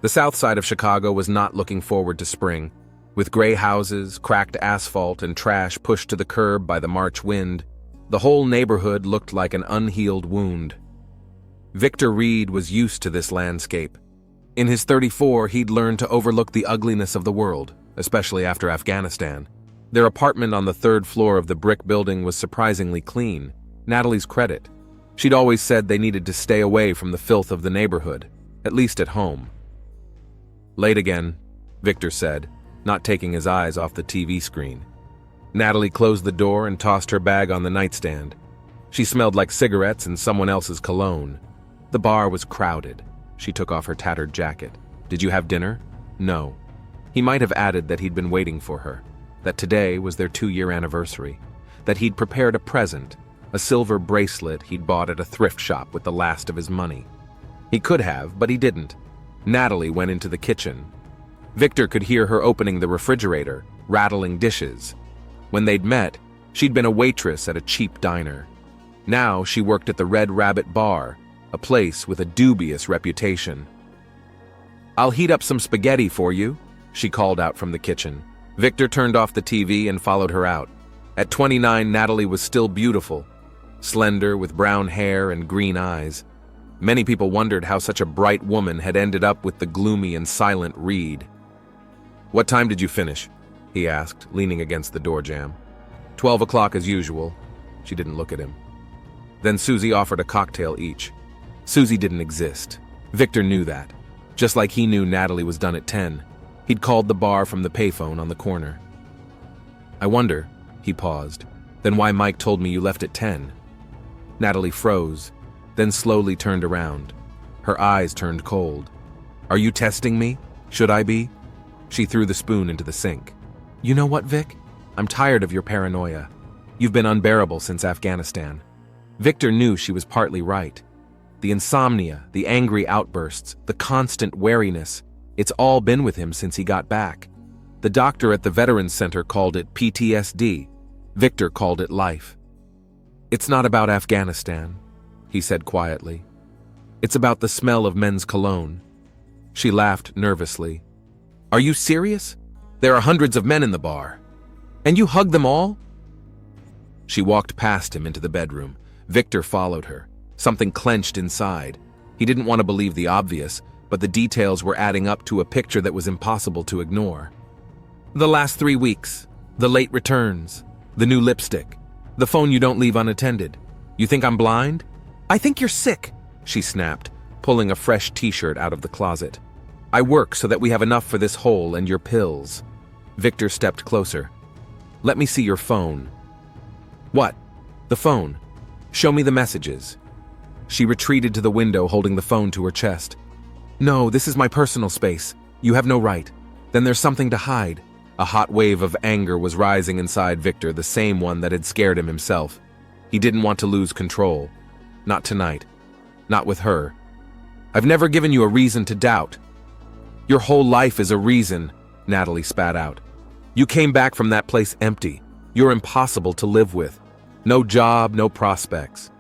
The south side of Chicago was not looking forward to spring. With gray houses, cracked asphalt, and trash pushed to the curb by the March wind, the whole neighborhood looked like an unhealed wound. Victor Reed was used to this landscape. In his 34, he'd learned to overlook the ugliness of the world, especially after Afghanistan. Their apartment on the third floor of the brick building was surprisingly clean, Natalie's credit. She'd always said they needed to stay away from the filth of the neighborhood, at least at home. "Late again," Victor said, not taking his eyes off the TV screen. Natalie closed the door and tossed her bag on the nightstand. She smelled like cigarettes and someone else's cologne. The bar was crowded. She took off her tattered jacket. "Did you have dinner?" "No." He might have added that he'd been waiting for her, that today was their 2-year anniversary, that he'd prepared a present, a silver bracelet he'd bought at a thrift shop with the last of his money. He could have, but he didn't. Natalie went into the kitchen. Victor could hear her opening the refrigerator, rattling dishes. When they'd met, she'd been a waitress at a cheap diner. Now she worked at the Red Rabbit Bar, a place with a dubious reputation. "I'll heat up some spaghetti for you," she called out from the kitchen. Victor turned off the TV and followed her out. At 29, Natalie was still beautiful, slender with brown hair and green eyes. Many people wondered how such a bright woman had ended up with the gloomy and silent Reed. "What time did you finish?" he asked, leaning against the door jamb. 12 o'clock as usual." She didn't look at him. Then Susie offered a cocktail each. Susie didn't exist. Victor knew that, just like he knew Natalie was done at 10. He'd called the bar from the payphone on the corner. "I wonder," he paused, "then why Mike told me you left at 10. Natalie froze, then slowly turned around. Her eyes turned cold. "Are you testing me? Should I be?" She threw the spoon into the sink. "You know what, Vic? I'm tired of your paranoia. You've been unbearable since Afghanistan." Victor knew she was partly right. The insomnia, the angry outbursts, the constant wariness, it's all been with him since he got back. The doctor at the Veterans Center called it PTSD. Victor called it life. "It's not about Afghanistan," he said quietly. "It's about the smell of men's cologne." She laughed nervously. "Are you serious? There are hundreds of men in the bar. And you hug them all?" She walked past him into the bedroom. Victor followed her. Something clenched inside. He didn't want to believe the obvious, but the details were adding up to a picture that was impossible to ignore. "The last 3 weeks, the late returns, the new lipstick, the phone you don't leave unattended. You think I'm blind?" "I think you're sick," she snapped, pulling a fresh t-shirt out of the closet. "I work so that we have enough for this hole and your pills." Victor stepped closer. "Let me see your phone." "What?" "The phone. Show me the messages." She retreated to the window, holding the phone to her chest. "No, this is my personal space. You have no right." "Then there's something to hide." A hot wave of anger was rising inside Victor, the same one that had scared him himself. He didn't want to lose control. Not tonight. Not with her. "I've never given you a reason to doubt." "Your whole life is a reason," Natalie spat out. "You came back from that place empty. You're impossible to live with. No job, no prospects."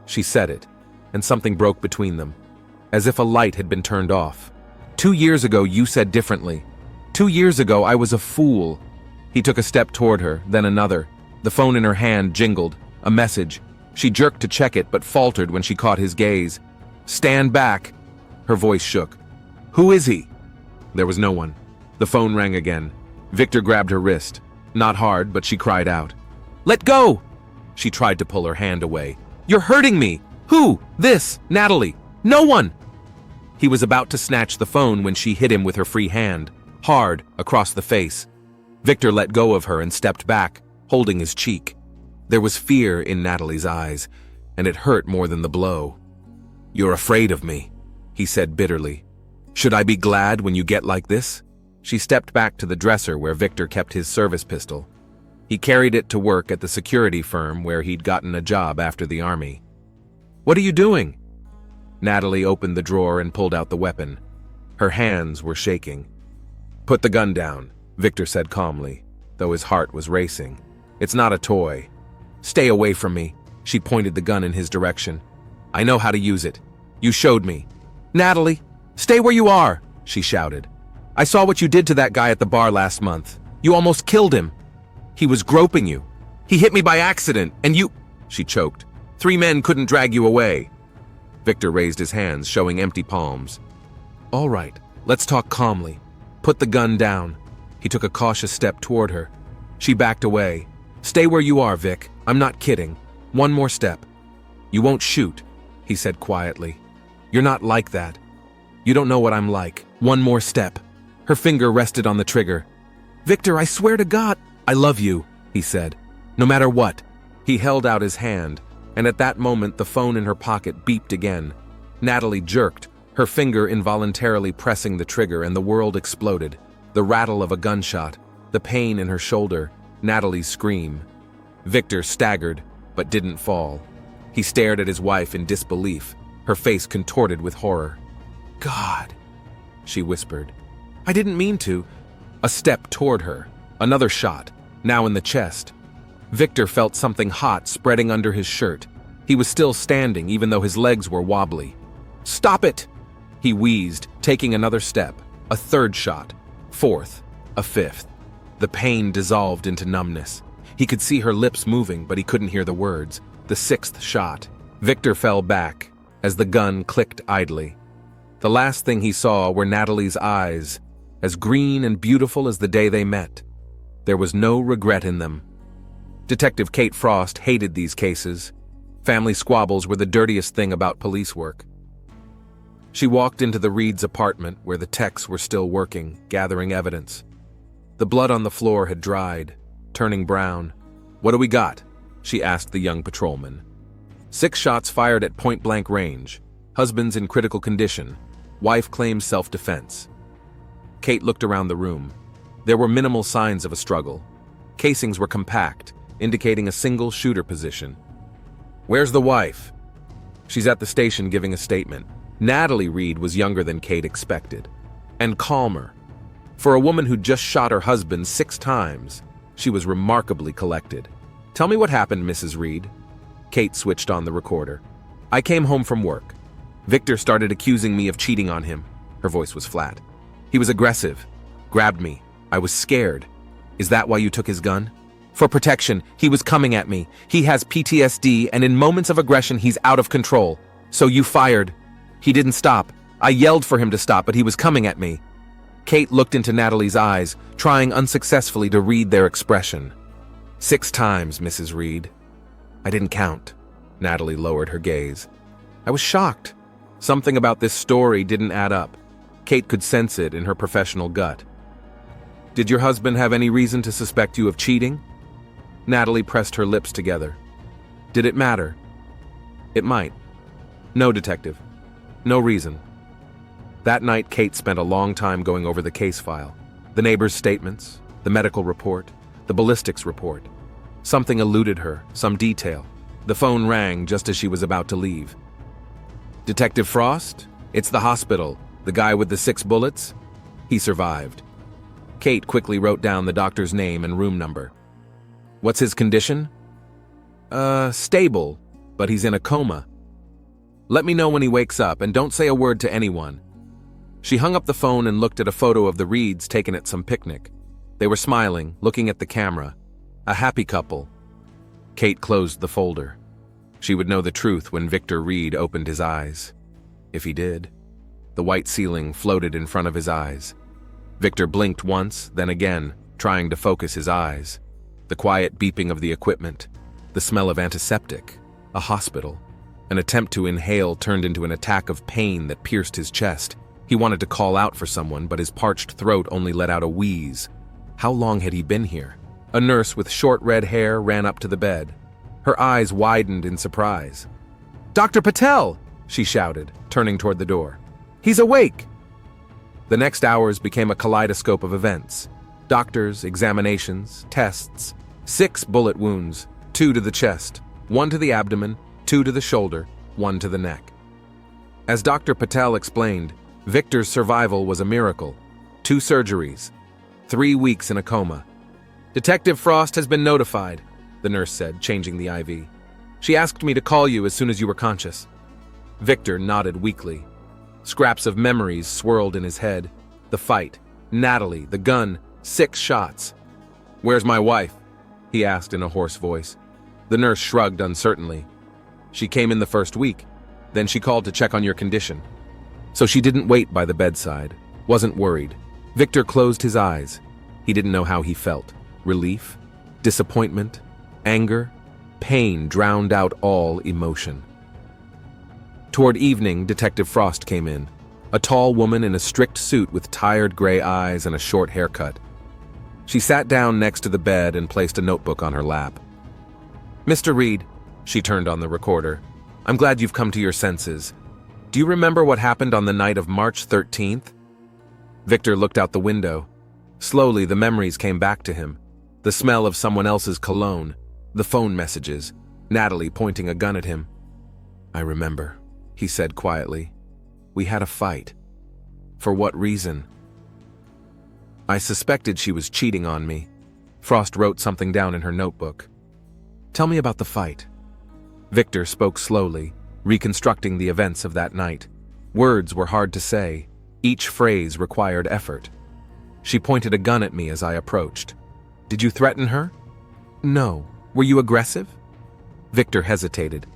She said it, and something broke between them, as if a light had been turned off. 2 years ago, you said differently. 2 years ago, I was a fool." He took a step toward her, then another. The phone in her hand jingled. A message. She jerked to check it, but faltered when she caught his gaze. "Stand back." Her voice shook. "Who is he?" There was no one. The phone rang again. Victor grabbed her wrist. Not hard, but she cried out. "Let go!" She tried to pull her hand away. "You're hurting me!" "Who? This? Natalie? No one!" He was about to snatch the phone when she hit him with her free hand, hard, across the face. Victor let go of her and stepped back, holding his cheek. There was fear in Natalie's eyes, and it hurt more than the blow. "You're afraid of me," he said bitterly. "Should I be glad when you get like this?" She stepped back to the dresser where Victor kept his service pistol. He carried it to work at the security firm where he'd gotten a job after the army. "What are you doing?" Natalie opened the drawer and pulled out the weapon. Her hands were shaking. "Put the gun down," Victor said calmly, though his heart was racing. "It's not a toy." "Stay away from me." She pointed the gun in his direction. "I know how to use it. You showed me." "Natalie, stay where you are," she shouted. "I saw what you did to that guy at the bar last month. You almost killed him. He was groping you. He hit me by accident, and you—" She choked. "3 men couldn't drag you away." Victor raised his hands, showing empty palms. "All right, let's talk calmly. Put the gun down." He took a cautious step toward her. She backed away. "Stay where you are, Vic. I'm not kidding. One more step." "You won't shoot," he said quietly. "You're not like that. You don't know what I'm like. One more step." Her finger rested on the trigger. "Victor, I swear to God—" "I love you," he said. "No matter what." He held out his hand, and at that moment the phone in her pocket beeped again. Natalie jerked, her finger involuntarily pressing the trigger, and the world exploded. The rattle of a gunshot, the pain in her shoulder, Natalie's scream. Victor staggered, but didn't fall. He stared at his wife in disbelief, her face contorted with horror. "God," she whispered. "I didn't mean to." A step toward her. Another shot, now in the chest. Victor felt something hot spreading under his shirt. He was still standing, even though his legs were wobbly. "Stop it!" He wheezed, taking another step. A third shot. Fourth. A fifth. The pain dissolved into numbness. He could see her lips moving, but he couldn't hear the words. The 6th shot. Victor fell back as the gun clicked idly. The last thing he saw were Natalie's eyes, as green and beautiful as the day they met. There was no regret in them. Detective Kate Frost hated these cases. Family squabbles were the dirtiest thing about police work. She walked into the Reeds' apartment where the techs were still working, gathering evidence. The blood on the floor had dried, turning brown. "What do we got?" she asked the young patrolman. 6 shots fired at point-blank range. Husband's in critical condition. Wife claims self-defense. Kate looked around the room. There were minimal signs of a struggle. Casings were compact, indicating a single shooter position. "Where's the wife?" "She's at the station giving a statement." Natalie Reed was younger than Kate expected, and calmer. For a woman who'd just shot her husband 6 times, she was remarkably collected. "Tell me what happened, Mrs. Reed." Kate switched on the recorder. "I came home from work. Victor started accusing me of cheating on him." Her voice was flat. "He was aggressive. Grabbed me. I was scared." "Is that why you took his gun?" "For protection. He was coming at me. He has PTSD, and in moments of aggression, he's out of control. So you fired. He didn't stop. I yelled for him to stop, but he was coming at me." Kate looked into Natalie's eyes, trying unsuccessfully to read their expression. 6 times, Mrs. Reed." "I didn't count." Natalie lowered her gaze. "I was shocked. Something about this story didn't add up." Kate could sense it in her professional gut. "Did your husband have any reason to suspect you of cheating?" Natalie pressed her lips together. "Did it matter?" "It might." "No, detective. No reason." That night, Kate spent a long time going over the case file. The neighbors' statements, the medical report, the ballistics report. Something eluded her, some detail. The phone rang just as she was about to leave. "Detective Frost? It's the hospital. The guy with the 6 bullets? He survived." Kate quickly wrote down the doctor's name and room number. "What's his condition?" Stable, but he's in a coma. Let me know when he wakes up, and don't say a word to anyone." She hung up the phone and looked at a photo of the Reeds taken at some picnic. They were smiling, looking at the camera. A happy couple. Kate closed the folder. She would know the truth when Victor Reed opened his eyes. If he did. The white ceiling floated in front of his eyes. Victor blinked once, then again, trying to focus his eyes. The quiet beeping of the equipment. The smell of antiseptic. A hospital. An attempt to inhale turned into an attack of pain that pierced his chest. He wanted to call out for someone, but his parched throat only let out a wheeze. How long had he been here? A nurse with short red hair ran up to the bed. Her eyes widened in surprise. "Dr. Patel!" she shouted, turning toward the door. "He's awake!" The next hours became a kaleidoscope of events. Doctors, examinations, tests. 6 bullet wounds, 2 to the chest, 1 to the abdomen, 2 to the shoulder, 1 to the neck. As Dr. Patel explained, Victor's survival was a miracle. 2 surgeries, 3 weeks in a coma. "Detective Frost has been notified," the nurse said, changing the IV. "She asked me to call you as soon as you were conscious." Victor nodded weakly. Scraps of memories swirled in his head. The fight. Natalie, the gun, 6 shots. "Where's my wife?" he asked in a hoarse voice. The nurse shrugged uncertainly. "She came in the first week. Then she called to check on your condition." So she didn't wait by the bedside, wasn't worried. Victor closed his eyes. He didn't know how he felt. Relief? Disappointment? Anger? Pain drowned out all emotion. Toward evening, Detective Frost came in. A tall woman in a strict suit with tired gray eyes and a short haircut. She sat down next to the bed and placed a notebook on her lap. "Mr. Reed," she turned on the recorder, "I'm glad you've come to your senses. Do you remember what happened on the night of March 13th? Victor looked out the window. Slowly, the memories came back to him. The smell of someone else's cologne, the phone messages, Natalie pointing a gun at him. "I remember," he said quietly. "We had a fight. For what reason?" "I suspected she was cheating on me." Frost wrote something down in her notebook. "Tell me about the fight." Victor spoke slowly, reconstructing the events of that night. Words were hard to say. Each phrase required effort. "She pointed a gun at me as I approached." "Did you threaten her?" "No. Were you aggressive?" Victor hesitated.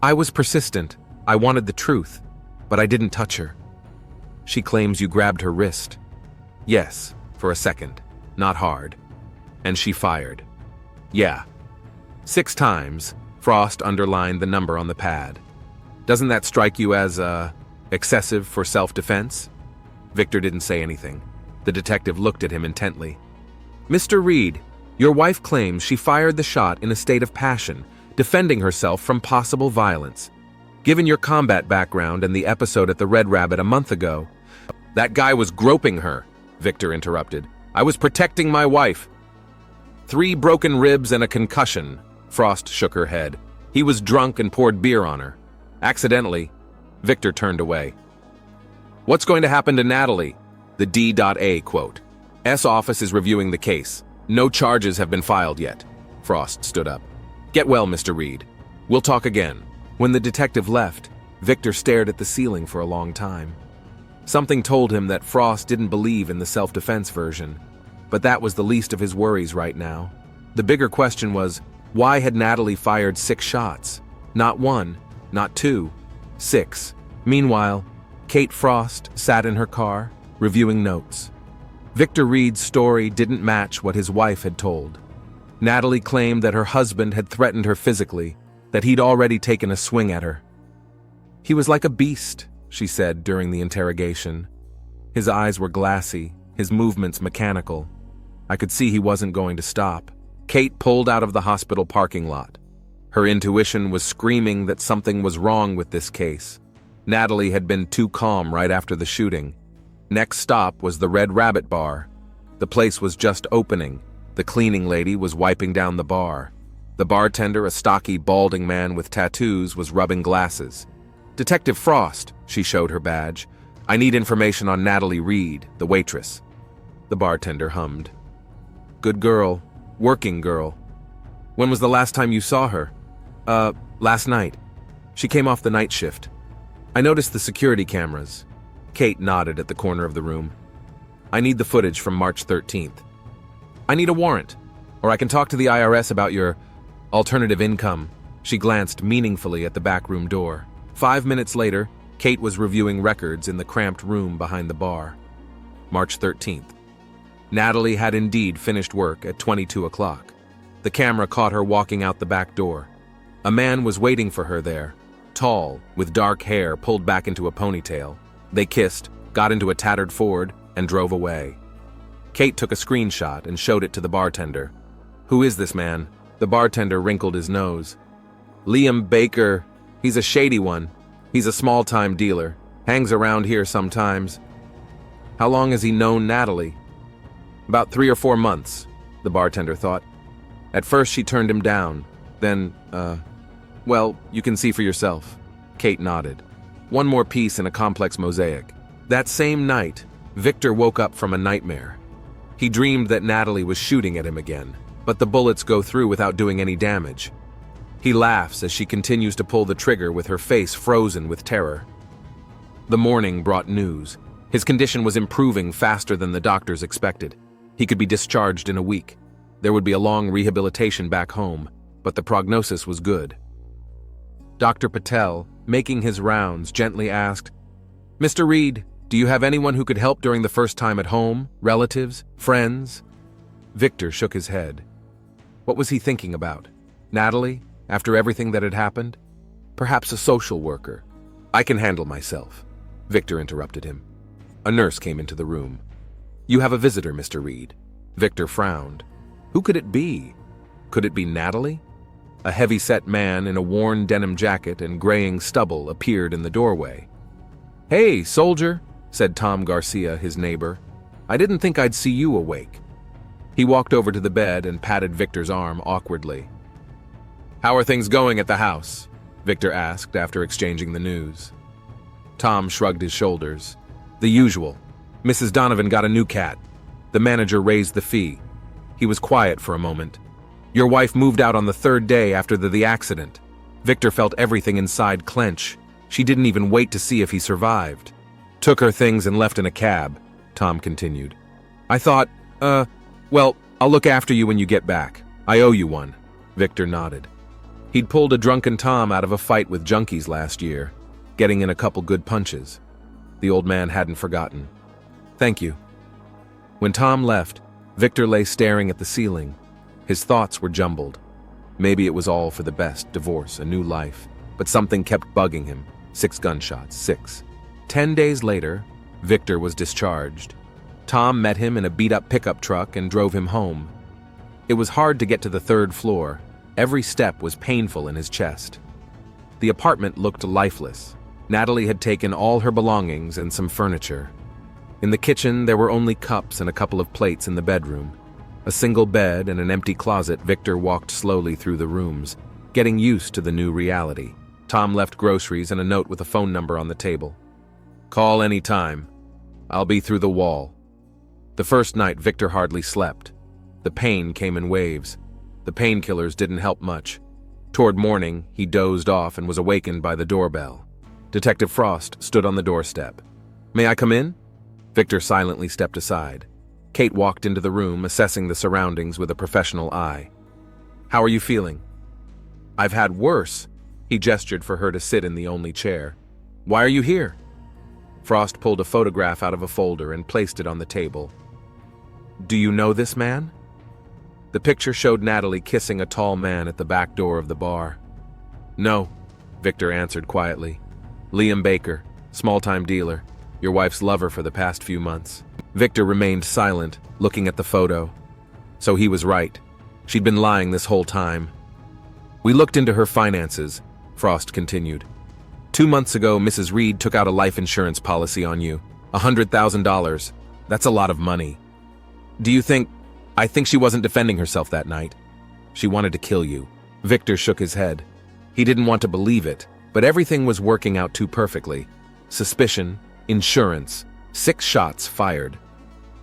"I was persistent. I wanted the truth, but I didn't touch her." "She claims you grabbed her wrist." "Yes, for a second. Not hard." "And she fired." "Yeah." 6 times, Frost underlined the number on the pad. "Doesn't that strike you as, excessive for self-defense?" Victor didn't say anything. The detective looked at him intently. "Mr. Reed, your wife claims she fired the shot in a state of passion, defending herself from possible violence. Given your combat background and the episode at the Red Rabbit a month ago..." "That guy was groping her," Victor interrupted. "I was protecting my wife." 3 broken ribs and a concussion." Frost shook her head. "He was drunk and poured beer on her. Accidentally." Victor turned away. "What's going to happen to Natalie?" The D.A quote. "S office is reviewing the case. No charges have been filed yet." Frost stood up. "Get well, Mr. Reed. We'll talk again." When the detective left, Victor stared at the ceiling for a long time. Something told him that Frost didn't believe in the self-defense version, but that was the least of his worries right now. The bigger question was, why had Natalie fired 6 shots? Not 1, not 2, 6. Meanwhile, Kate Frost sat in her car, reviewing notes. Victor Reed's story didn't match what his wife had told. Natalie claimed that her husband had threatened her physically, that he'd already taken a swing at her. "He was like a beast," she said during the interrogation. "His eyes were glassy, his movements mechanical. I could see he wasn't going to stop." Kate pulled out of the hospital parking lot. Her intuition was screaming that something was wrong with this case. Natalie had been too calm right after the shooting. Next stop was the Red Rabbit bar. The place was just opening. The cleaning lady was wiping down the bar. The bartender, a stocky, balding man with tattoos, was rubbing glasses. "Detective Frost," she showed her badge. "I need information on Natalie Reed, the waitress." The bartender hummed. "Good girl. Working girl. When was the last time you saw her?" Last night. She came off the night shift. I noticed the security cameras." Kate nodded at the corner of the room. "I need the footage from March 13th. I need a warrant, or I can talk to the IRS about your alternative income." She glanced meaningfully at the back room door. 5 minutes later, Kate was reviewing records in the cramped room behind the bar. March 13th. Natalie had indeed finished work at 22 o'clock. The camera caught her walking out the back door. A man was waiting for her there, tall, with dark hair pulled back into a ponytail. They kissed, got into a tattered Ford, and drove away. Kate took a screenshot and showed it to the bartender. "Who is this man?" The bartender wrinkled his nose. "Liam Baker. He's a shady one. He's a small-time dealer. Hangs around here sometimes." "How long has he known Natalie?" "About 3 or 4 months," the bartender thought. At first she turned him down. Then, well, you can see for yourself. Kate nodded. One more piece in a complex mosaic. That same night, Victor woke up from a nightmare. He dreamed that Natalie was shooting at him again, but the bullets go through without doing any damage. He laughs as she continues to pull the trigger with her face frozen with terror. The morning brought news. His condition was improving faster than the doctors expected. He could be discharged in a week. There would be a long rehabilitation back home, but the prognosis was good. Dr. Patel, making his rounds, gently asked, "Mr. Reed, do you have anyone who could help during the first time at home? Relatives? Friends?" Victor shook his head. What was he thinking about? Natalie, after everything that had happened? Perhaps a social worker. "I can handle myself," Victor interrupted him. A nurse came into the room. "You have a visitor, Mr. Reed." Victor frowned. Who could it be? Could it be Natalie? A heavy-set man in a worn denim jacket and graying stubble appeared in the doorway. "Hey, soldier," said Tom Garcia, his neighbor. "I didn't think I'd see you awake." He walked over to the bed and patted Victor's arm awkwardly. "How are things going at the house?" Victor asked after exchanging the news. Tom shrugged his shoulders. "The usual. Mrs. Donovan got a new cat. The manager raised the fee." He was quiet for a moment. "Your wife moved out on the third day after the accident." Victor felt everything inside clench. She didn't even wait to see if he survived. "Took her things and left in a cab," Tom continued. "I thought, well, I'll look after you when you get back. I owe you one." Victor nodded. He'd pulled a drunken Tom out of a fight with junkies last year, getting in a couple good punches. The old man hadn't forgotten. "Thank you." When Tom left, Victor lay staring at the ceiling. His thoughts were jumbled. Maybe it was all for the best, divorce, a new life, but something kept bugging him. 6 gunshots, 6. 10 days later, Victor was discharged. Tom met him in a beat-up pickup truck and drove him home. It was hard to get to the 3rd floor. Every step was painful in his chest. The apartment looked lifeless. Natalie had taken all her belongings and some furniture. In the kitchen, there were only cups and a couple of plates in the bedroom. A single bed and an empty closet. Victor walked slowly through the rooms, getting used to the new reality. Tom left groceries and a note with a phone number on the table. "Call any time. I'll be through the wall." The first night, Victor hardly slept. The pain came in waves. The painkillers didn't help much. Toward morning, he dozed off and was awakened by the doorbell. Detective Frost stood on the doorstep. "May I come in?" Victor silently stepped aside. Kate walked into the room, assessing the surroundings with a professional eye. "How are you feeling?" "I've had worse." He gestured for her to sit in the only chair. "Why are you here?" Frost pulled a photograph out of a folder and placed it on the table. "Do you know this man?" The picture showed Natalie kissing a tall man at the back door of the bar. "No," Victor answered quietly. "Liam Baker, small-time dealer, your wife's lover for the past few months." Victor remained silent, looking at the photo. So he was right. She'd been lying this whole time. "We looked into her finances," Frost continued. 2 months ago, Mrs. Reed took out a life insurance policy on you. $100,000. That's a lot of money. Do you think... I think she wasn't defending herself that night. She wanted to kill you." Victor shook his head. He didn't want to believe it, but everything was working out too perfectly. Suspicion, insurance, 6 shots fired.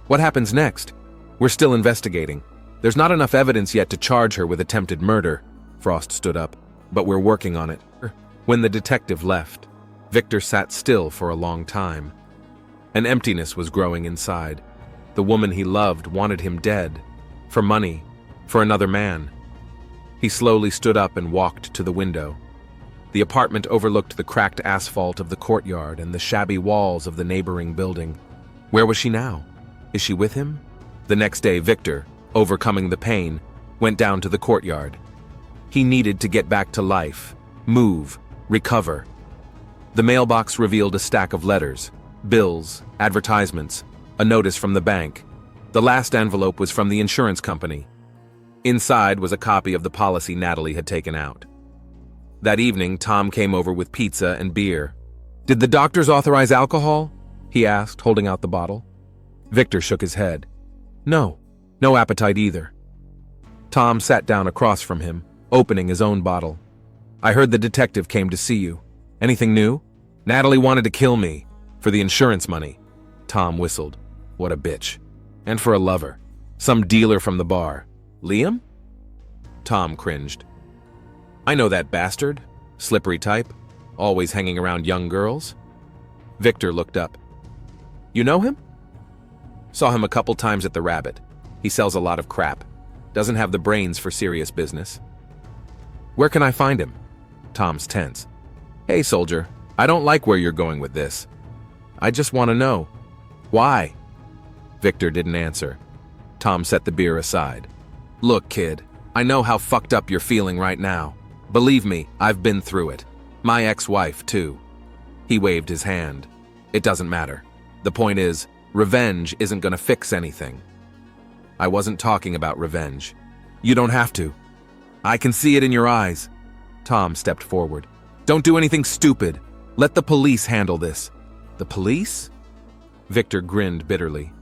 "What happens next?" "We're still investigating. There's not enough evidence yet to charge her with attempted murder." Frost stood up. "But we're working on it." When the detective left, Victor sat still for a long time. An emptiness was growing inside. The woman he loved wanted him dead. For money. For another man. He slowly stood up and walked to the window. The apartment overlooked the cracked asphalt of the courtyard and the shabby walls of the neighboring building. Where was she now? Is she with him? The next day, Victor, overcoming the pain, went down to the courtyard. He needed to get back to life, move, recover. The mailbox revealed a stack of letters, bills, advertisements, a notice from the bank. The last envelope was from the insurance company. Inside was a copy of the policy Natalie had taken out. That evening, Tom came over with pizza and beer. "Did the doctors authorize alcohol?" he asked, holding out the bottle. Victor shook his head. "No, no appetite either." Tom sat down across from him, opening his own bottle. "I heard the detective came to see you. Anything new?" "Natalie wanted to kill me, for the insurance money." Tom whistled. "What a bitch. And for a lover. Some dealer from the bar. Liam?" Tom cringed. "I know that bastard. Slippery type. Always hanging around young girls." Victor looked up. You know him? Saw him a couple times at the Rabbit. He sells a lot of crap. Doesn't have the brains for serious business. Where can I find him? Tom's tense. Hey, soldier, I don't like where you're going with this. I just want to know. Why? Victor didn't answer. Tom set the beer aside. Look, kid, I know how fucked up you're feeling right now. Believe me, I've been through it. My ex-wife, too. He waved his hand. It doesn't matter. The point is, revenge isn't gonna fix anything. I wasn't talking about revenge. You don't have to. I can see it in your eyes. Tom stepped forward. Don't do anything stupid. Let the police handle this. The police? Victor grinned bitterly.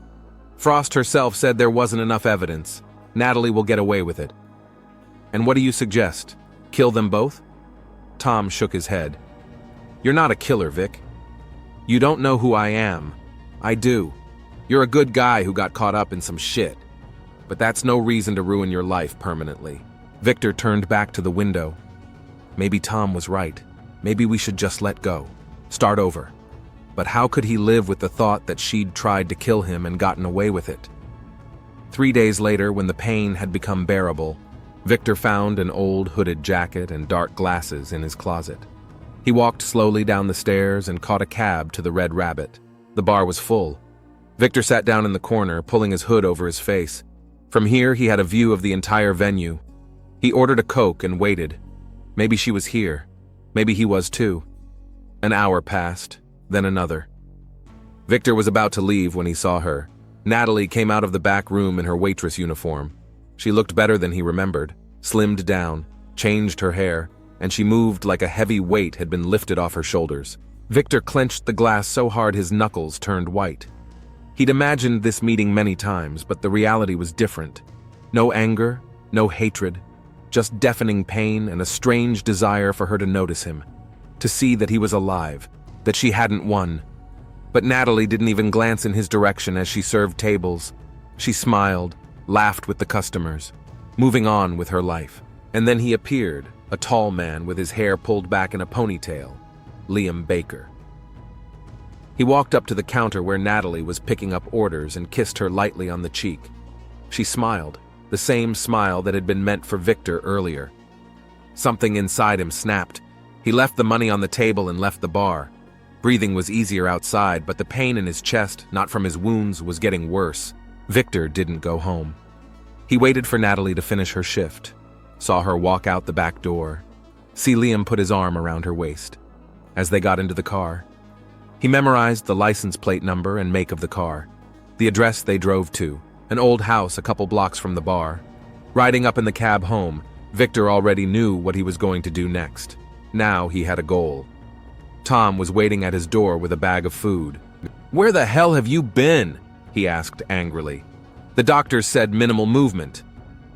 Frost herself said there wasn't enough evidence. Natalie will get away with it. And what do you suggest? Kill them both? Tom shook his head. You're not a killer, Vic. You don't know who I am. I do. You're a good guy who got caught up in some shit. But that's no reason to ruin your life permanently. Victor turned back to the window. Maybe Tom was right. Maybe we should just let go. Start over. But how could he live with the thought that she'd tried to kill him and gotten away with it? 3 days later, when the pain had become bearable, Victor found an old hooded jacket and dark glasses in his closet. He walked slowly down the stairs and caught a cab to the Red Rabbit. The bar was full. Victor sat down in the corner, pulling his hood over his face. From here, he had a view of the entire venue. He ordered a Coke and waited. Maybe she was here. Maybe he was too. An hour passed, then another. Victor was about to leave when he saw her. Natalie came out of the back room in her waitress uniform. She looked better than he remembered, slimmed down, changed her hair, and she moved like a heavy weight had been lifted off her shoulders. Victor clenched the glass so hard his knuckles turned white. He'd imagined this meeting many times, but the reality was different. No anger, no hatred, just deafening pain and a strange desire for her to notice him, to see that he was alive, that she hadn't won. But Natalie didn't even glance in his direction as she served tables. She smiled, laughed with the customers, moving on with her life. And then he appeared, a tall man with his hair pulled back in a ponytail, Liam Baker. He walked up to the counter where Natalie was picking up orders and kissed her lightly on the cheek. She smiled, the same smile that had been meant for Victor earlier. Something inside him snapped. He left the money on the table and left the bar. Breathing was easier outside, but the pain in his chest, not from his wounds, was getting worse. Victor didn't go home. He waited for Natalie to finish her shift, saw her walk out the back door, see Liam put his arm around her waist. As they got into the car, he memorized the license plate number and make of the car, the address they drove to, an old house a couple blocks from the bar. Riding up in the cab home, Victor already knew what he was going to do next. Now he had a goal. Tom was waiting at his door with a bag of food. "Where the hell have you been?" he asked angrily. "The doctors said minimal movement.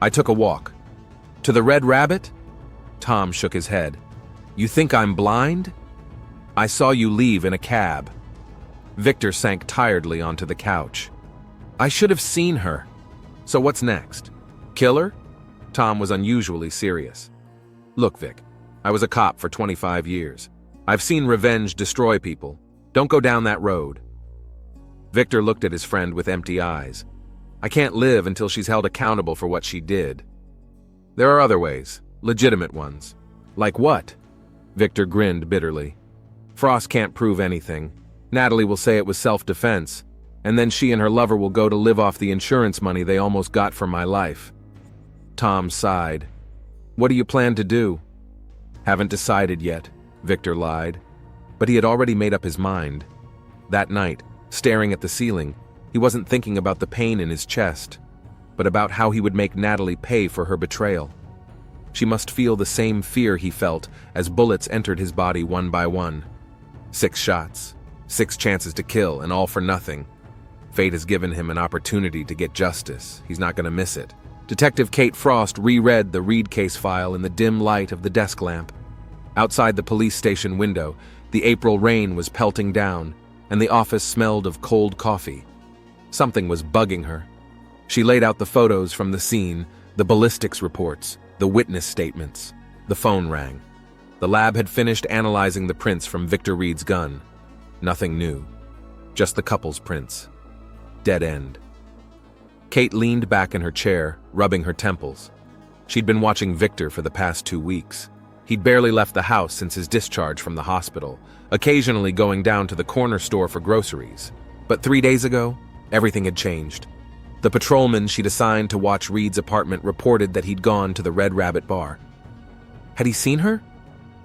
I took a walk." "To the Red Rabbit?" Tom shook his head. "You think I'm blind? I saw you leave in a cab." Victor sank tiredly onto the couch. "I should have seen her. So what's next? Kill her?" Tom was unusually serious. "Look, Vic, I was a cop for 25 years. I've seen revenge destroy people. Don't go down that road." Victor looked at his friend with empty eyes. "I can't live until she's held accountable for what she did." "There are other ways, legitimate ones." "Like what?" Victor grinned bitterly. "Frost can't prove anything. Natalie will say it was self-defense, and then she and her lover will go to live off the insurance money they almost got from my life." Tom sighed. "What do you plan to do?" "Haven't decided yet," Victor lied. But he had already made up his mind. That night, staring at the ceiling, he wasn't thinking about the pain in his chest, but about how he would make Natalie pay for her betrayal. She must feel the same fear he felt as bullets entered his body one by one. 6 shots, 6 chances to kill, and all for nothing. Fate has given him an opportunity to get justice. He's not going to miss it. Detective Kate Frost reread the Reed case file in the dim light of the desk lamp. Outside the police station window, the April rain was pelting down, and the office smelled of cold coffee. Something was bugging her. She laid out the photos from the scene, the ballistics reports, the witness statements. The phone rang. The lab had finished analyzing the prints from Victor Reed's gun. Nothing new. Just the couple's prints. Dead end. Kate leaned back in her chair, rubbing her temples. She'd been watching Victor for the past 2 weeks. He'd barely left the house since his discharge from the hospital, occasionally going down to the corner store for groceries. But 3 days ago, everything had changed. The patrolman she'd assigned to watch Reed's apartment reported that he'd gone to the Red Rabbit bar. Had he seen her?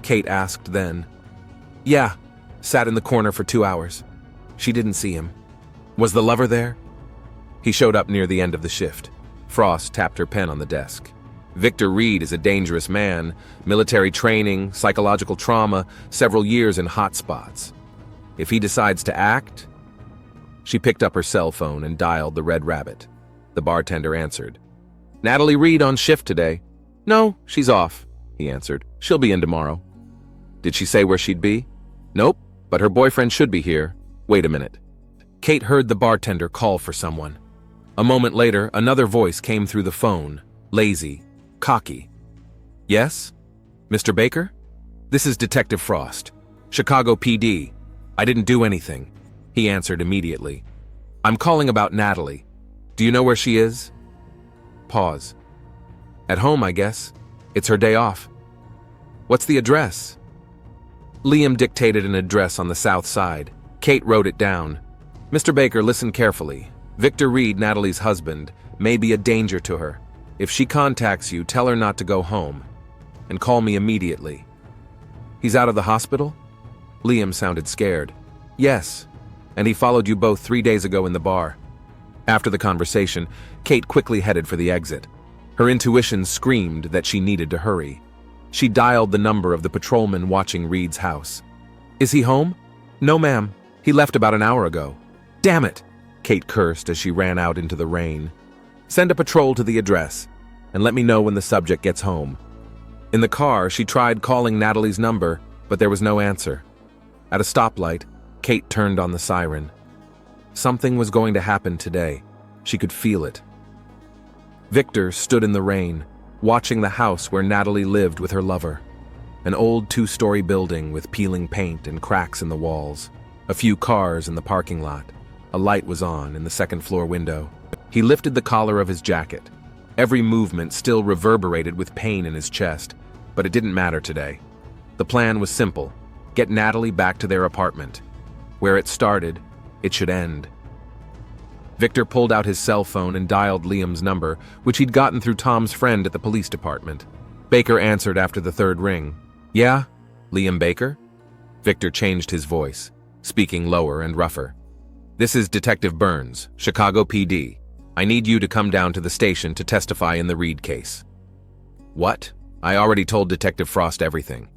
Kate asked then. Yeah, sat in the corner for 2 hours. She didn't see him. Was the lover there? He showed up near the end of the shift. Frost tapped her pen on the desk. Victor Reed is a dangerous man, military training, psychological trauma, several years in hot spots. If he decides to act... She picked up her cell phone and dialed the Red Rabbit. The bartender answered. Natalie Reed on shift today. No, she's off, he answered. She'll be in tomorrow. Did she say where she'd be? Nope, but her boyfriend should be here. Wait a minute. Kate heard the bartender call for someone. A moment later, another voice came through the phone, lazy, cocky. Yes? Mr. Baker? This is Detective Frost. Chicago PD. I didn't do anything. He answered immediately. I'm calling about Natalie. Do you know where she is? Pause. At home, I guess. It's her day off. What's the address? Liam dictated an address on the south side. Kate wrote it down. Mr. Baker, listen carefully. Victor Reed, Natalie's husband, may be a danger to her. If she contacts you, tell her not to go home. And call me immediately. He's out of the hospital? Liam sounded scared. Yes. And he followed you both 3 days ago in the bar. After the conversation, Kate quickly headed for the exit. Her intuition screamed that she needed to hurry. She dialed the number of the patrolman watching Reed's house. Is he home? No, ma'am. He left about an hour ago. Damn it! Kate cursed as she ran out into the rain. Send a patrol to the address, and let me know when the subject gets home. In the car, she tried calling Natalie's number, but there was no answer. At a stoplight, Kate turned on the siren. Something was going to happen today. She could feel it. Victor stood in the rain, watching the house where Natalie lived with her lover. An old 2-story building with peeling paint and cracks in the walls. A few cars in the parking lot. A light was on in the second-floor window. He lifted the collar of his jacket. Every movement still reverberated with pain in his chest, but it didn't matter today. The plan was simple. Get Natalie back to their apartment. Where it started, it should end. Victor pulled out his cell phone and dialed Liam's number, which he'd gotten through Tom's friend at the police department. Baker answered after the third ring. Yeah? Liam Baker? Victor changed his voice, speaking lower and rougher. This is Detective Burns, Chicago PD. I need you to come down to the station to testify in the Reed case. What? I already told Detective Frost everything.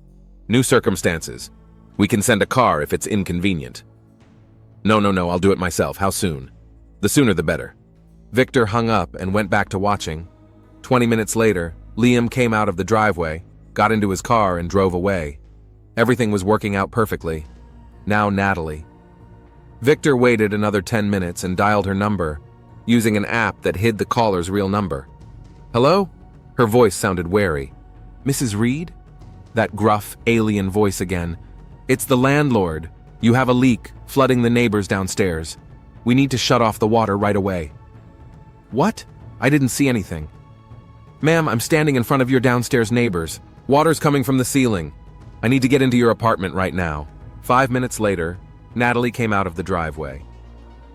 New circumstances. We can send a car if it's inconvenient. No, I'll do it myself. How soon? The sooner the better. Victor hung up and went back to watching. 20 minutes later, Liam came out of the driveway, got into his car and drove away. Everything was working out perfectly. Now Natalie. Victor waited another 10 minutes and dialed her number, using an app that hid the caller's real number. Hello? Her voice sounded wary. Mrs. Reed? That gruff, alien voice again. It's the landlord. You have a leak, flooding the neighbors downstairs. We need to shut off the water right away. What? I didn't see anything. Ma'am, I'm standing in front of your downstairs neighbors. Water's coming from the ceiling. I need to get into your apartment right now. 5 minutes later, Natalie came out of the driveway.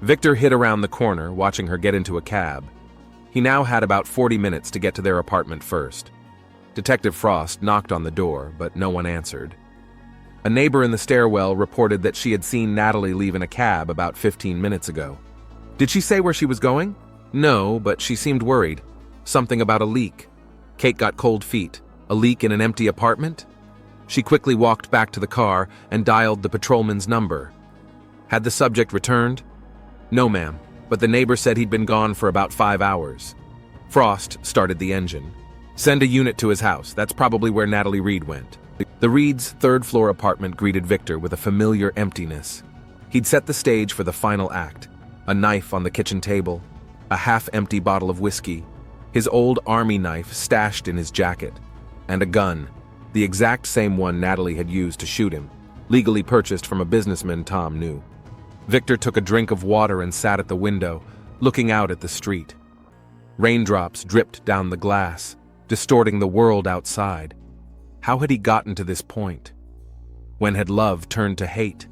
Victor hid around the corner, watching her get into a cab. He now had about 40 minutes to get to their apartment first. Detective Frost knocked on the door, but no one answered. A neighbor in the stairwell reported that she had seen Natalie leave in a cab about 15 minutes ago. Did she say where she was going? No, but she seemed worried. Something about a leak. Kate got cold feet. A leak in an empty apartment? She quickly walked back to the car and dialed the patrolman's number. Had the subject returned? No, ma'am, but the neighbor said he'd been gone for about 5 hours. Frost started the engine. Send a unit to his house. That's probably where Natalie Reed went. The Reeds' third-floor apartment greeted Victor with a familiar emptiness. He'd set the stage for the final act. A knife on the kitchen table, a half-empty bottle of whiskey, his old army knife stashed in his jacket, and a gun, the exact same one Natalie had used to shoot him, legally purchased from a businessman Tom knew. Victor took a drink of water and sat at the window, looking out at the street. Raindrops dripped down the glass, distorting the world outside. How had he gotten to this point? When had love turned to hate?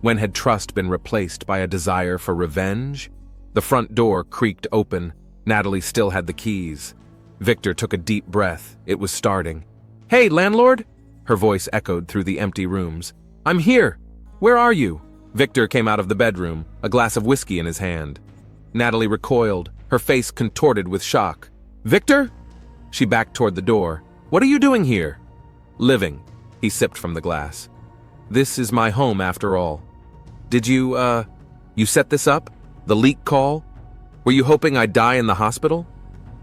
When had trust been replaced by a desire for revenge? The front door creaked open. Natalie still had the keys. Victor took a deep breath. It was starting. "Hey, landlord!" Her voice echoed through the empty rooms. "I'm here! Where are you?" Victor came out of the bedroom, a glass of whiskey in his hand. Natalie recoiled, her face contorted with shock. "Victor?" She backed toward the door. "What are you doing here?" "Living." He sipped from the glass. "This is my home after all. Did you set this up? The leak call? Were you hoping I'd die in the hospital?"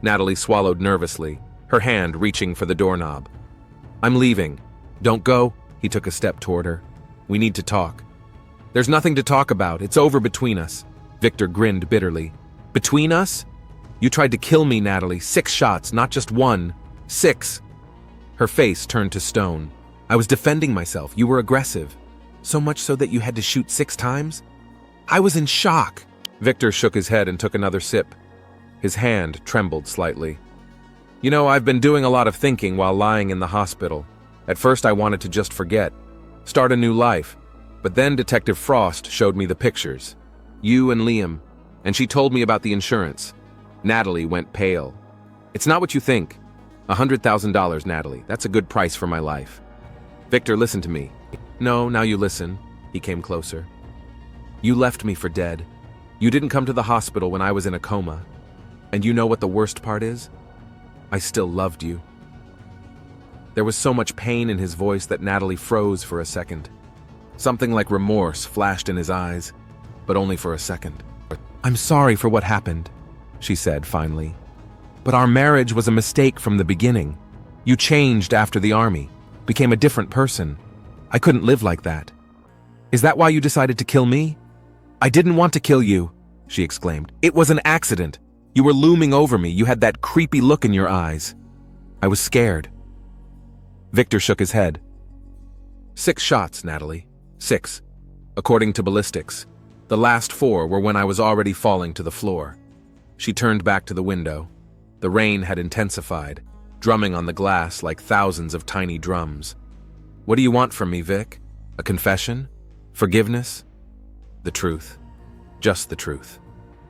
Natalie swallowed nervously, her hand reaching for the doorknob. "I'm leaving." "Don't go." He took a step toward her. "We need to talk." "There's nothing to talk about. It's over between us." Victor grinned bitterly. "Between us? You tried to kill me, Natalie. 6 shots, not just one. 6. Her face turned to stone. "I was defending myself. You were aggressive. So much so that you had to shoot 6 times? I was in shock." Victor shook his head and took another sip. His hand trembled slightly. "You know, I've been doing a lot of thinking while lying in the hospital. At first I wanted to just forget, start a new life. But then Detective Frost showed me the pictures. You and Liam. And she told me about the insurance." Natalie went pale. "It's not what you think. $100,000, Natalie. That's a good price for my life." "Victor, listen to me." "No, now you listen." He came closer. "You left me for dead. You didn't come to the hospital when I was in a coma. And you know what the worst part is? I still loved you." There was so much pain in his voice that Natalie froze for a second. Something like remorse flashed in his eyes, but only for a second. "I'm sorry for what happened," she said finally. "But our marriage was a mistake from the beginning. You changed after the army, became a different person. I couldn't live like that. Is that why you decided to kill me?" "I didn't want to kill you," she exclaimed. "It was an accident. You were looming over me. You had that creepy look in your eyes. I was scared." Victor shook his head. 6 shots, Natalie. 6. According to ballistics. The last 4 were when I was already falling to the floor." She turned back to the window. The rain had intensified, drumming on the glass like thousands of tiny drums. "What do you want from me, Vic? A confession? Forgiveness?" "The truth. Just the truth."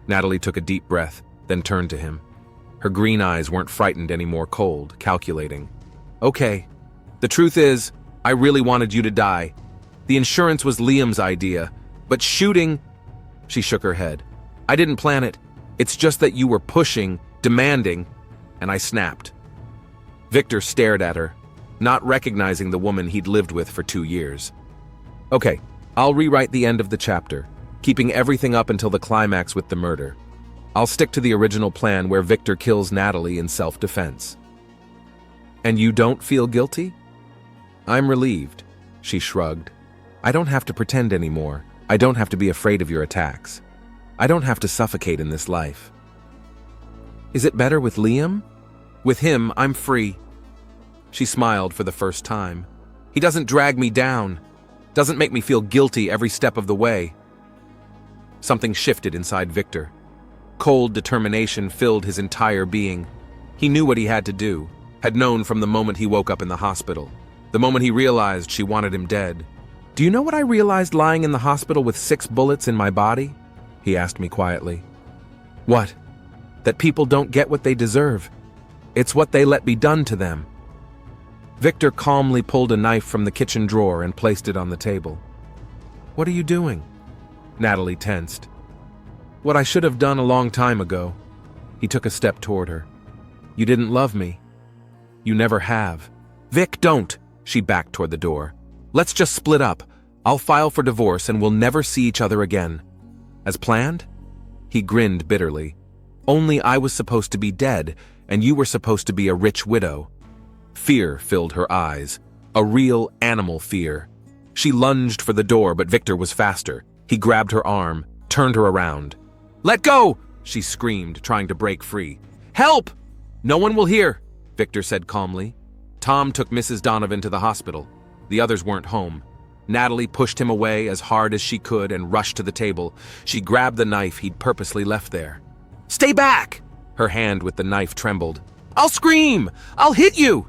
Natalie took a deep breath, then turned to him. Her green eyes weren't frightened anymore, cold, calculating. "Okay. The truth is, I really wanted you to die. The insurance was Liam's idea, but shooting—" She shook her head. "I didn't plan it. It's just that you were pushing, demanding, and I snapped." Victor stared at her, not recognizing the woman he'd lived with for 2 years. "Okay, I'll rewrite the end of the chapter, keeping everything up until the climax with the murder. I'll stick to the original plan where Victor kills Natalie in self-defense." "And you don't feel guilty?" "I'm relieved," she shrugged. "I don't have to pretend anymore. I don't have to be afraid of your attacks. I don't have to suffocate in this life." "Is it better with Liam?" "With him, I'm free." She smiled for the first time. "He doesn't drag me down. Doesn't make me feel guilty every step of the way." Something shifted inside Victor. Cold determination filled his entire being. He knew what he had to do, had known from the moment he woke up in the hospital, the moment he realized she wanted him dead. "Do you know what I realized lying in the hospital with 6 bullets in my body?" he asked me quietly. "What?" "That people don't get what they deserve. It's what they let be done to them." Victor calmly pulled a knife from the kitchen drawer and placed it on the table. "What are you doing?" Natalie tensed. "What I should have done a long time ago." He took a step toward her. "You didn't love me. You never have." "Vic, don't!" She backed toward the door. "Let's just split up. I'll file for divorce and we'll never see each other again." "As planned?" He grinned bitterly. "Only I was supposed to be dead, and you were supposed to be a rich widow." Fear filled her eyes. A real animal fear. She lunged for the door, but Victor was faster. He grabbed her arm, turned her around. "Let go!" she screamed, trying to break free. "Help!" "No one will hear," Victor said calmly. "Tom took Mrs. Donovan to the hospital. The others weren't home. Natalie pushed him away as hard as she could and rushed to the table. She grabbed the knife he'd purposely left there. "Stay back!" Her hand with the knife trembled. "I'll scream! I'll hit you!"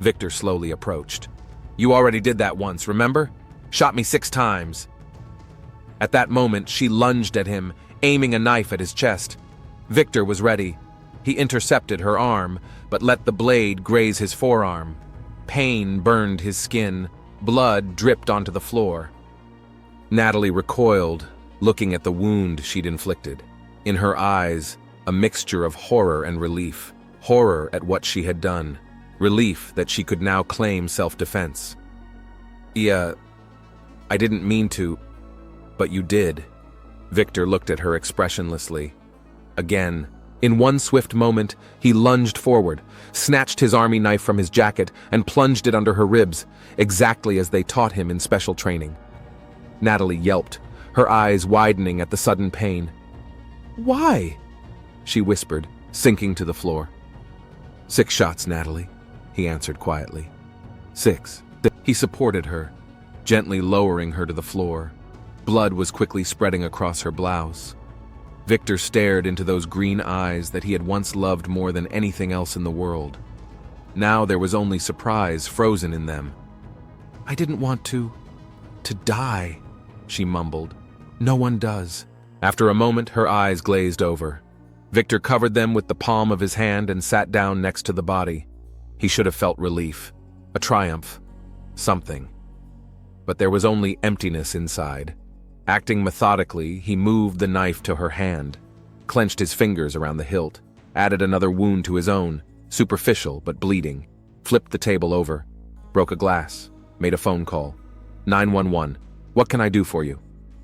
Victor slowly approached. "You already did that once, remember? Shot me 6 times. At that moment, she lunged at him, aiming a knife at his chest. Victor was ready. He intercepted her arm, but let the blade graze his forearm. Pain burned his skin. Blood dripped onto the floor. Natalie recoiled, looking at the wound she'd inflicted. In her eyes, a mixture of horror and relief. Horror at what she had done. Relief that she could now claim self-defense. "Yeah, I didn't mean to, but you did." Victor looked at her expressionlessly. Again, in one swift moment, he lunged forward, snatched his army knife from his jacket, and plunged it under her ribs, exactly as they taught him in special training. Natalie yelped, her eyes widening at the sudden pain. "Why?" she whispered, sinking to the floor. 6 shots, Natalie," he answered quietly. 6. He supported her, gently lowering her to the floor. Blood was quickly spreading across her blouse. Victor stared into those green eyes that he had once loved more than anything else in the world. Now there was only surprise frozen in them. "I didn't want to die," she mumbled. "No one does." After a moment, her eyes glazed over. Victor covered them with the palm of his hand and sat down next to the body. He should have felt relief, a triumph, something. But there was only emptiness inside. Acting methodically, he moved the knife to her hand, clenched his fingers around the hilt, added another wound to his own, superficial but bleeding, flipped the table over, broke a glass, made a phone call. 911. "What can I do for you?"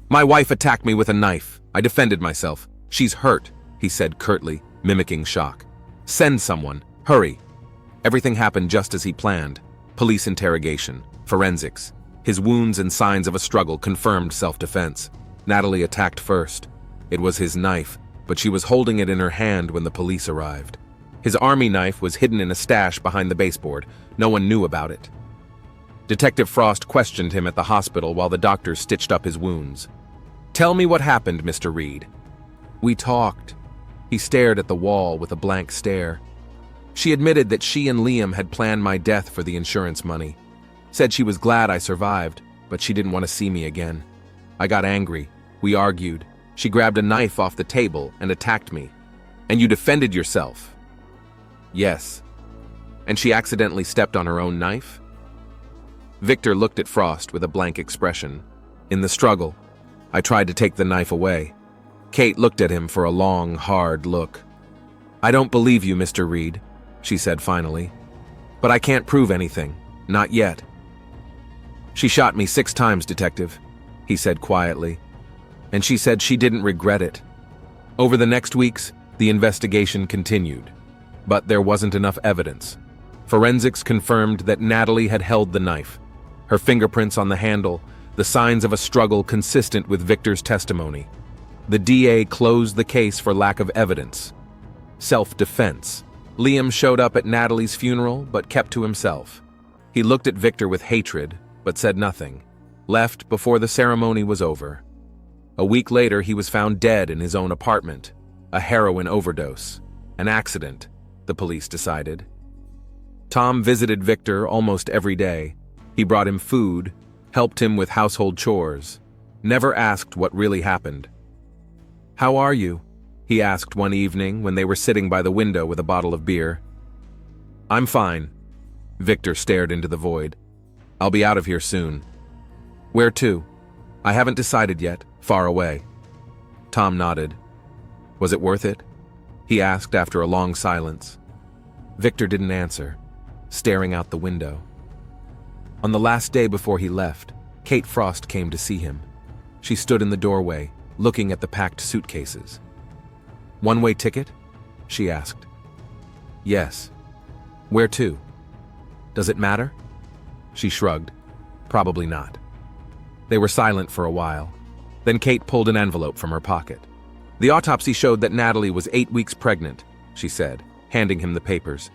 "My wife attacked me with a knife. I defended myself. She's hurt," he said curtly, mimicking shock. "Send someone. Hurry." Everything happened just as he planned. Police interrogation, forensics. His wounds and signs of a struggle confirmed self-defense. Natalie attacked first. It was his knife, but she was holding it in her hand when the police arrived. His army knife was hidden in a stash behind the baseboard. No one knew about it. Detective Frost questioned him at the hospital while the doctors stitched up his wounds. "Tell me what happened, Mr. Reed." "We talked." He stared at the wall with a blank stare. "She admitted that she and Liam had planned my death for the insurance money. Said she was glad I survived, but she didn't want to see me again. I got angry. We argued. She grabbed a knife off the table and attacked me. And you defended yourself?" "Yes." "And she accidentally stepped on her own knife?" Victor looked at Frost with a blank expression. "In the struggle, I tried to take the knife away." Kate looked at him for a long, hard look. "I don't believe you, Mr. Reed," she said finally. "But I can't prove anything. Not yet." "She shot me 6 times, Detective," he said quietly. "And she said she didn't regret it." Over the next weeks, the investigation continued. But there wasn't enough evidence. Forensics confirmed that Natalie had held the knife. Her fingerprints on the handle, the signs of a struggle consistent with Victor's testimony. The DA closed the case for lack of evidence. Self-defense. Liam showed up at Natalie's funeral, but kept to himself. He looked at Victor with hatred, but said nothing. Left before the ceremony was over. A week later, he was found dead in his own apartment. A heroin overdose. An accident, the police decided. Tom visited Victor almost every day. He brought him food, helped him with household chores, never asked what really happened. "How are you?" he asked one evening when they were sitting by the window with a bottle of beer. "I'm fine." Victor stared into the void. "I'll be out of here soon." "Where to?" "I haven't decided yet. Far away." Tom nodded. "Was it worth it?" he asked after a long silence. Victor didn't answer, staring out the window. On the last day before he left, Kate Frost came to see him. She stood in the doorway, looking at the packed suitcases. "One-way ticket?" she asked. "Yes." "Where to?" "Does it matter?" She shrugged. "Probably not." They were silent for a while. Then Kate pulled an envelope from her pocket. "The autopsy showed that Natalie was 8 weeks pregnant," she said, handing him the papers.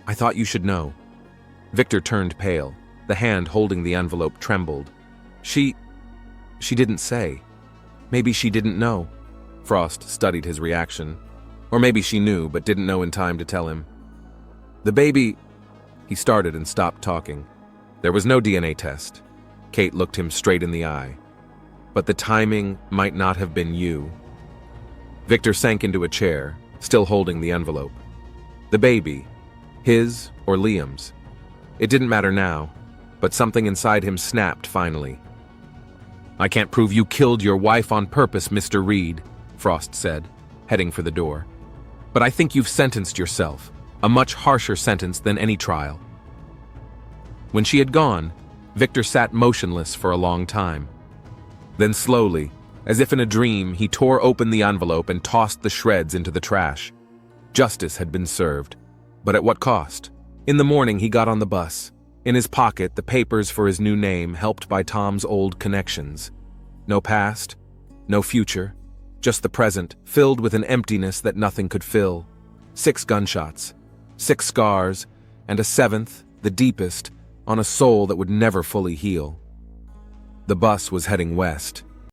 "I thought you should know." Victor turned pale. The hand holding the envelope trembled. She didn't say. Maybe she didn't know. Frost studied his reaction. Or maybe she knew, but didn't know in time to tell him. The baby... He started and stopped talking. There was no DNA test. Kate looked him straight in the eye. But the timing might not have been you. Victor sank into a chair, still holding the envelope. The baby, his or Liam's. It didn't matter now, but something inside him snapped finally. I can't prove you killed your wife on purpose, Mr. Reed, Frost said, heading for the door. But I think you've sentenced yourself, a much harsher sentence than any trial. When she had gone, Victor sat motionless for a long time. Then slowly, as if in a dream, he tore open the envelope and tossed the shreds into the trash. Justice had been served. But at what cost? In the morning, he got on the bus. In his pocket, the papers for his new name, helped by Tom's old connections. No past, no future, just the present, filled with an emptiness that nothing could fill. 6 gunshots, 6 scars, and a 7th, the deepest, on a soul that would never fully heal. The bus was heading west.